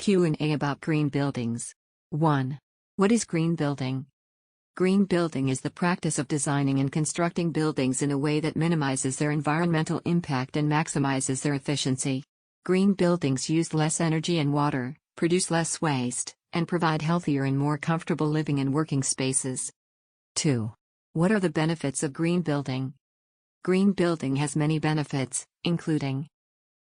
Q&A about green buildings. 1. What is green building? Green building is the practice of designing and constructing buildings in a way that minimizes their environmental impact and maximizes their efficiency. Green buildings use less energy and water, produce less waste, and provide healthier and more comfortable living and working spaces. 2. What are the benefits of green building? Green building has many benefits, including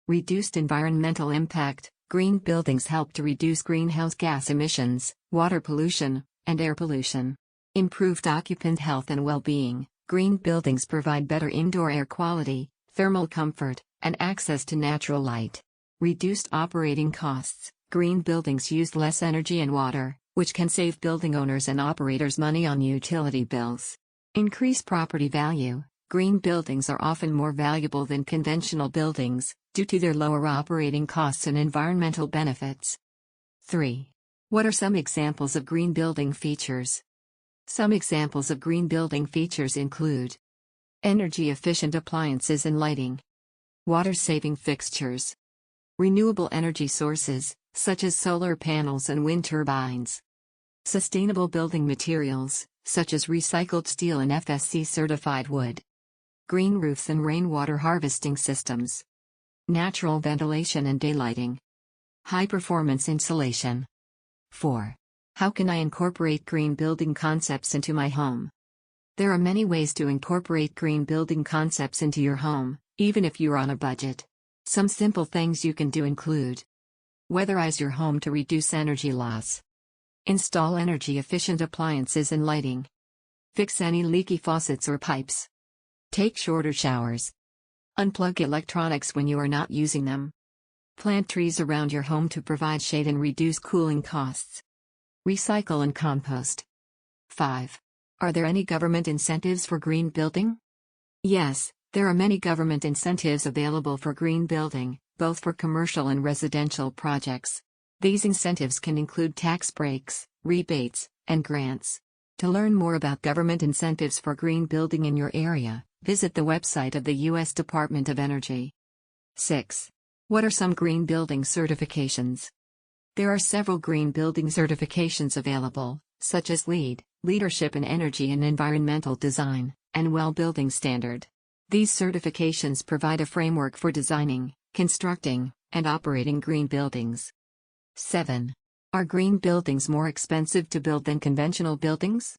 reduced environmental impact. Green buildings help to reduce greenhouse gas emissions, water pollution, and air pollution. Improved occupant health and well-being. Green buildings provide better indoor air quality, thermal comfort, and access to natural light. Reduced operating costs. Green buildings use less energy and water, which can save building owners and operators money on utility bills. Increased property value. Green buildings are often more valuable than conventional buildings, due to their lower operating costs and environmental benefits. 3. What are some examples of green building features? Some examples of green building features include energy-efficient appliances and lighting, water-saving fixtures, renewable energy sources, such as solar panels and wind turbines, sustainable building materials, such as recycled steel and FSC-certified wood, green roofs and rainwater harvesting systems, natural ventilation and daylighting, high-performance insulation. 4. How can I incorporate green building concepts into my home? There are many ways to incorporate green building concepts into your home, even if you're on a budget. Some simple things you can do include: weatherize your home to reduce energy loss, install energy-efficient appliances and lighting, fix any leaky faucets or pipes, take shorter showers, unplug electronics when you are not using them, plant trees around your home to provide shade and reduce cooling costs, recycle and compost. 5. Are there any government incentives for green building? Yes, there are many government incentives available for green building, both for commercial and residential projects. These incentives can include tax breaks, rebates, and grants. To learn more about government incentives for green building in your area, visit the website of the U.S. Department of Energy. 6. What are some green building certifications? There are several green building certifications available, such as LEED, Leadership in Energy and Environmental Design, and WELL Building Standard. These certifications provide a framework for designing, constructing, and operating green buildings. 7. Are green buildings more expensive to build than conventional buildings?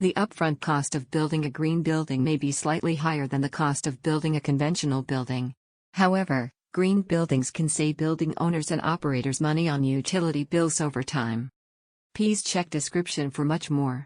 The upfront cost of building a green building may be slightly higher than the cost of building a conventional building. However, green buildings can save building owners and operators money on utility bills over time. Please check description for much more.